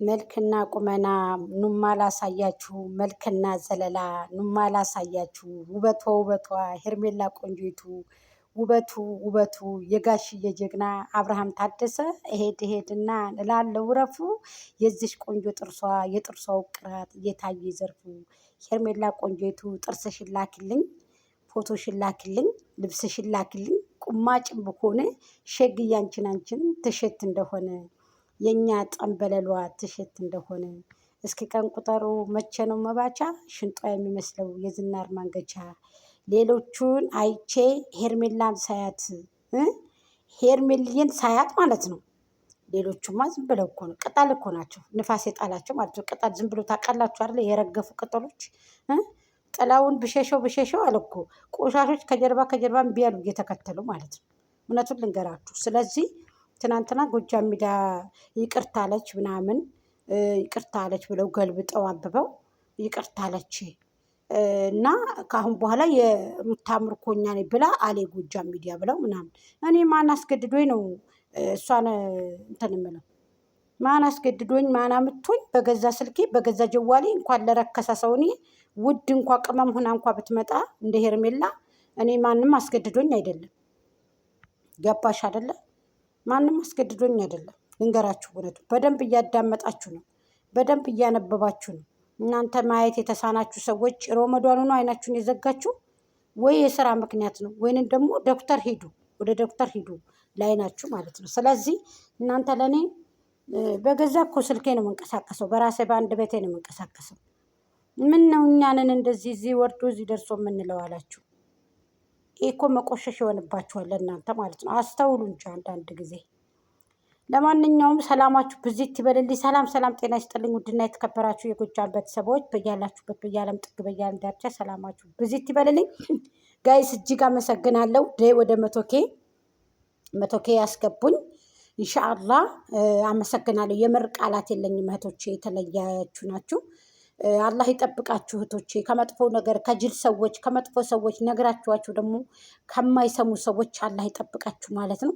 መልክና ቁመና ኑማ ላሳያችሁ፣ መልክና ዘለላ ኑማ ላሳያችሁ። ውበቷ ውበቷ ሄርሜላ ቆንጆይቱ፣ ውበቱ ውበቱ የጋሽዬ ጀግና አብርሃም ታደሰ። እሄድና እላለው ረፉ የዚሽ ቆንጆ ጥርሷ የጥርሷ ውቅራት እየታየ ዘርፉ። ሄርሜላ ቆንጆይቱ ጥርስሽን ላኪልኝ፣ ፎቶሽን ላኪልኝ፣ ልብስሽን ላኪልኝ። ቁማጭም ብሆን ሸግዬ አንቺን ትሸት እንደሆነ የኛ ጠንበለሏ ትሸት እንደሆነ። እስኪ ቀን ቁጠሩ መቼ ነው መባቻ? ሽንጧ የሚመስለው የዝናር ማንገቻ። ሌሎቹን አይቼ ሄርሜላን ሳያት ሄርሜልዬን ሳያት ማለት ነው። ሌሎቹማ ዝም ብለው እኮ ነው፣ ቅጠል እኮ ናቸው፣ ንፋስ የጣላቸው ማለት ነው። ቅጠል ዝም ብሎ ታውቃላችሁ አይደለ? የረገፉ ቅጠሎች ጥላውን ብሸሸው አለ እኮ። ቆሻሾች ከጀርባ እምቢ ያሉ እየተከተሉ ማለት ነው። እውነቱን ልንገራችሁ። ስለዚህ ትናንትና ጎጃም ሜዳ ይቅርታ አለች ምናምን ይቅርታ አለች ብለው ገልብጠው አንብበው ይቅርታ አለች እና ከአሁን በኋላ የሩታ ምርኮኛ ነኝ ብላ አሌ ጎጃም ሚዲያ ብለው ምናምን። እኔ ማን አስገድዶኝ ነው እሷን እንትን የምለው? ማን አስገድዶኝ ማን አምቶኝ? በገዛ ስልኬ በገዛ ጀዋሌ እንኳን ለረከሰ ሰው እኔ ውድ እንኳ ቅመም ሆና እንኳ ብትመጣ እንደ ሄርሜላ እኔ ማንም አስገድዶኝ አይደለም። ገባሽ አይደለም? ማንም አስገድዶኝ አይደለም። ልንገራችሁ እውነቱ። በደንብ እያዳመጣችሁ ነው፣ በደንብ እያነበባችሁ ነው። እናንተ ማየት የተሳናችሁ ሰዎች ሮመዷኑ ነው አይናችሁን የዘጋችሁ፣ ወይ የስራ ምክንያት ነው፣ ወይንም ደግሞ ዶክተር ሂዱ፣ ወደ ዶክተር ሂዱ ላይናችሁ ማለት ነው። ስለዚህ እናንተ ለእኔ በገዛ እኮ ስልኬ ነው የምንቀሳቀሰው፣ በራሴ በአንድ ቤቴ ነው የምንቀሳቀሰው። ምን ነው እኛንን እንደዚህ እዚህ ወርዶ እዚህ ደርሶ የምንለው አላችሁ? ይህ እኮ መቆሸሽ ይሆንባችኋል ለእናንተ ማለት ነው። አስተውሉ እንጂ አንዳንድ ጊዜ። ለማንኛውም ሰላማችሁ ብዚት ይበልልኝ። ሰላም ጤና ይስጥልኝ። ውድና የተከበራችሁ የጎጃም ቤተሰቦች በያላችሁበት በያለም ጥግ በያለም ዳርቻ ሰላማችሁ ብዚት ይበልልኝ። ጋይስ እጅግ አመሰግናለሁ። ወደ መቶኬ ያስገቡኝ ኢንሻአላህ። አመሰግናለሁ። የምር ቃላት የለኝም እህቶቼ፣ የተለያችሁ ናችሁ። አላህ ይጠብቃችሁ እህቶቼ፣ ከመጥፎ ነገር ከጅል ሰዎች ከመጥፎ ሰዎች ነግራችኋችሁ ደግሞ ከማይሰሙ ሰዎች አላህ ይጠብቃችሁ ማለት ነው።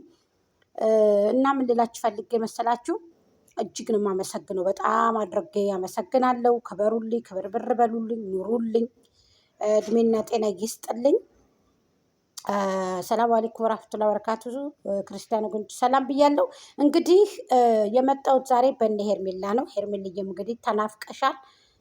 እና ምን ልላችሁ ፈልጌ መሰላችሁ? እጅግ ነው የማመሰግነው፣ በጣም አድርጌ አመሰግናለሁ። ክበሩልኝ፣ ክብርብር በሉልኝ፣ ኑሩልኝ፣ እድሜና ጤና ይስጥልኝ። ሰላም አለይኩም ወራህመቱላሂ ወበረካቱሁ። ክርስቲያን ወገኖች ሰላም ብያለሁ። እንግዲህ የመጣሁት ዛሬ በእነ ሄርሜላ ነው። ሄርሜልዬም እንግዲህ ተናፍቀሻል፣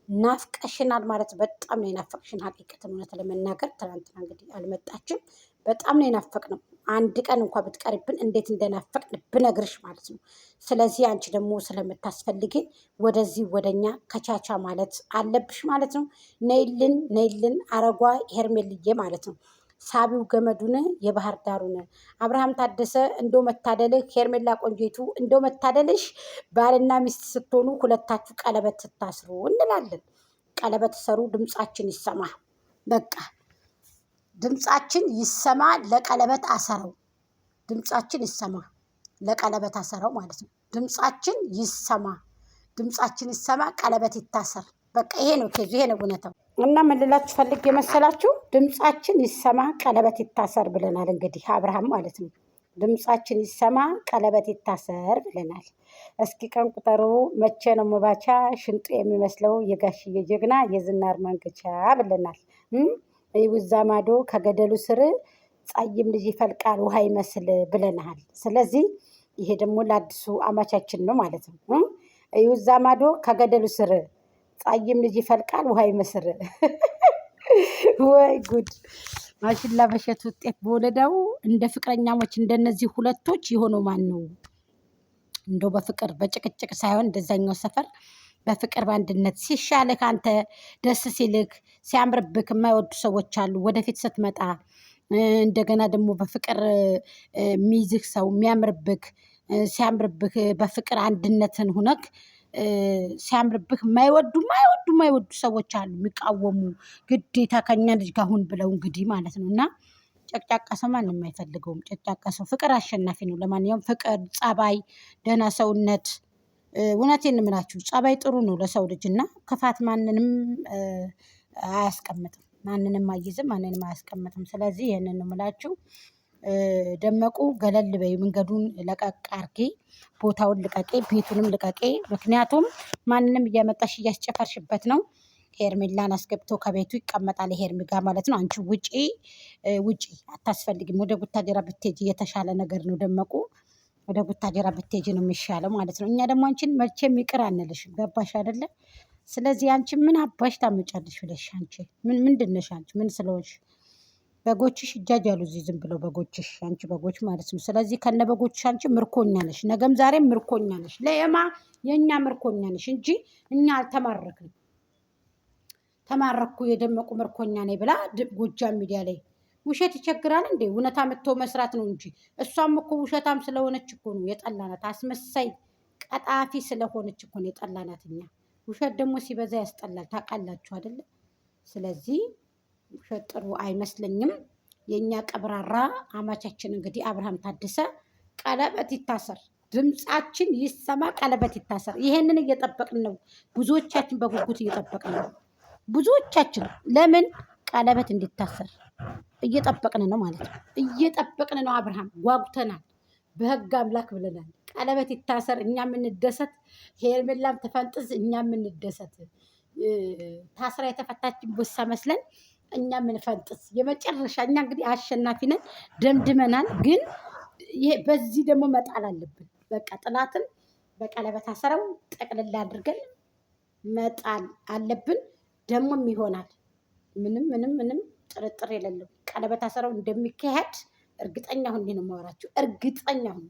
ናፍቀሽናል ማለት በጣም ነው የናፈቅሽን። ሀቂቀትን እውነት ለመናገር ትናንትና እንግዲህ አልመጣችም። በጣም ነው የናፈቅነው። አንድ ቀን እንኳ ብትቀርብን እንዴት እንደናፈቅን ብነግርሽ ማለት ነው። ስለዚህ አንቺ ደግሞ ስለምታስፈልጊን ወደዚህ ወደኛ ከቻቻ ማለት አለብሽ ማለት ነው። ነይልን አረጓ ሄርሜልዬ ማለት ነው። ሳቢው ገመዱን የባህር ዳሩን አብርሃም ታደሰ እንዶ መታደልህ፣ ሄርሜላ ቆንጆይቱ እንዶ መታደልሽ። ባልና ሚስት ስትሆኑ ሁለታችሁ ቀለበት ስታስሩ እንላለን። ቀለበት ሰሩ፣ ድምጻችን ይሰማ። በቃ ድምጻችን ይሰማ፣ ለቀለበት አሰረው። ድምጻችን ይሰማ፣ ለቀለበት አሰረው ማለት ነው። ድምጻችን ይሰማ፣ ቀለበት ይታሰር። በቃ ይሄ ነው ከዚ ይሄ ነው እውነታው። እና ምን ልላችሁ ፈልጌ የመሰላችሁ? ድምጻችን ይሰማ ቀለበት ይታሰር ብለናል። እንግዲህ አብርሃም ማለት ነው። ድምጻችን ይሰማ ቀለበት ይታሰር ብለናል። እስኪ ቀን ቁጠሩ መቼ ነው መባቻ? ሽንጡ የሚመስለው የጋሽዬ ጀግና የዝናር ማንገቻ ብለናል። ውዛ ማዶ ከገደሉ ስር ጸይም ልጅ ይፈልቃል ውሃ ይመስል ብለናል። ስለዚህ ይሄ ደግሞ ለአዲሱ አማቻችን ነው ማለት ነው። ውዛ ማዶ ከገደሉ ስር ጸይም ልጅ ይፈልቃል ውሃ ይመስል። ወይ ጉድ! ማሽላ በሸት ውጤት በወለዳው እንደ ፍቅረኛሞች እንደነዚህ ሁለቶች የሆነው ማን ነው? እንደው በፍቅር በጭቅጭቅ ሳይሆን እንደዛኛው ሰፈር በፍቅር በአንድነት ሲሻልክ፣ አንተ ደስ ሲልክ ሲያምርብክ የማይወዱ ሰዎች አሉ። ወደፊት ስትመጣ እንደገና ደግሞ በፍቅር የሚይዝህ ሰው የሚያምርብክ ሲያምርብክ በፍቅር አንድነትን ሁነክ ሲያምርብህ የማይወዱ ሰዎች አሉ፣ የሚቃወሙ ግዴታ ከኛ ልጅ ጋር ሁን ብለው እንግዲህ ማለት ነው። እና ጨቅጫቃ ሰው ማንም አይፈልገውም። ጨቅጫቃ ሰው ፍቅር አሸናፊ ነው። ለማንኛውም ፍቅር፣ ጸባይ፣ ደህና ሰውነት፣ እውነቴን የምላችሁ ጸባይ ጥሩ ነው ለሰው ልጅ እና ክፋት ማንንም አያስቀምጥም፣ ማንንም አይይዝም፣ ማንንም አያስቀምጥም። ስለዚህ ይህንን ነው የምላችሁ። ደመቁ ገለል በይ፣ መንገዱን ለቀቅ አርጌ፣ ቦታውን ልቀቄ፣ ቤቱንም ልቀቄ። ምክንያቱም ማንንም እያመጣሽ እያስጨፈርሽበት ነው። ሄርሜላን አስገብቶ ከቤቱ ይቀመጣል። ሄርሜጋ ማለት ነው። አንቺ ውጪ ውጪ፣ አታስፈልግም። ወደ ቡታጀራ ብትሄጂ የተሻለ ነገር ነው። ደመቁ ወደ ቡታጀራ ብትሄጂ ነው የሚሻለው ማለት ነው። እኛ ደግሞ አንቺን መቼም ይቅር አንልሽም። ገባሽ አይደለ? ስለዚህ አንቺ ምን አባሽ ታመጫለሽ ብለሽ አንቺ ምንድን ነሽ? አንቺ ምን ስለሆንሽ? በጎችሽ እጃጅ ያሉ እዚህ ዝም ብለው በጎችሽ፣ አንቺ በጎች ማለት ነው። ስለዚህ ከነ በጎችሽ አንቺ ምርኮኛ ነሽ፣ ነገም ዛሬም ምርኮኛ ነሽ። ለየማ የእኛ ምርኮኛ ነሽ እንጂ እኛ አልተማረክንም። ተማረኩ የደመቁ ምርኮኛ ነኝ ብላ ጎጃም ሚዲያ ላይ ውሸት ይቸግራል እንዴ? እውነታ መጥቶ መስራት ነው እንጂ። እሷም እኮ ውሸታም ስለሆነች እኮ ነው የጠላናት። አስመሳይ ቀጣፊ ስለሆነች እኮ ነው የጠላናት እኛ። ውሸት ደግሞ ሲበዛ ያስጠላል፣ ታውቃላችሁ አይደለ? ስለዚህ ውሸት ጥሩ አይመስለኝም። የእኛ ቀብራራ አማቻችን እንግዲህ አብርሃም ታደሰ ቀለበት ይታሰር፣ ድምፃችን ይሰማ፣ ቀለበት ይታሰር። ይሄንን እየጠበቅን ነው። ብዙዎቻችን በጉጉት እየጠበቅን ነው። ብዙዎቻችን ለምን ቀለበት እንዲታሰር እየጠበቅን ነው ማለት ነው። እየጠበቅን ነው። አብርሃም ጓጉተናል። በህግ አምላክ ብለናል። ቀለበት ይታሰር፣ እኛ የምንደሰት። ሄርሜላም ትፈንጥዝ፣ እኛ የምንደሰት። ታስራ የተፈታችን ቦሳ መስለን እኛ የምንፈንጥዝ የመጨረሻ። እኛ እንግዲህ አሸናፊ ነን፣ ደምድመናል። ግን በዚህ ደግሞ መጣል አለብን። በቃ ጥላትን በቀለበት አሰረው ጠቅልላ አድርገን መጣል አለብን። ደግሞም ይሆናል። ምንም ጥርጥር የሌለው ቀለበት አሰረው እንደሚካሄድ እርግጠኛ ሁኜ ነው የማወራችሁ። እርግጠኛ ሁኜ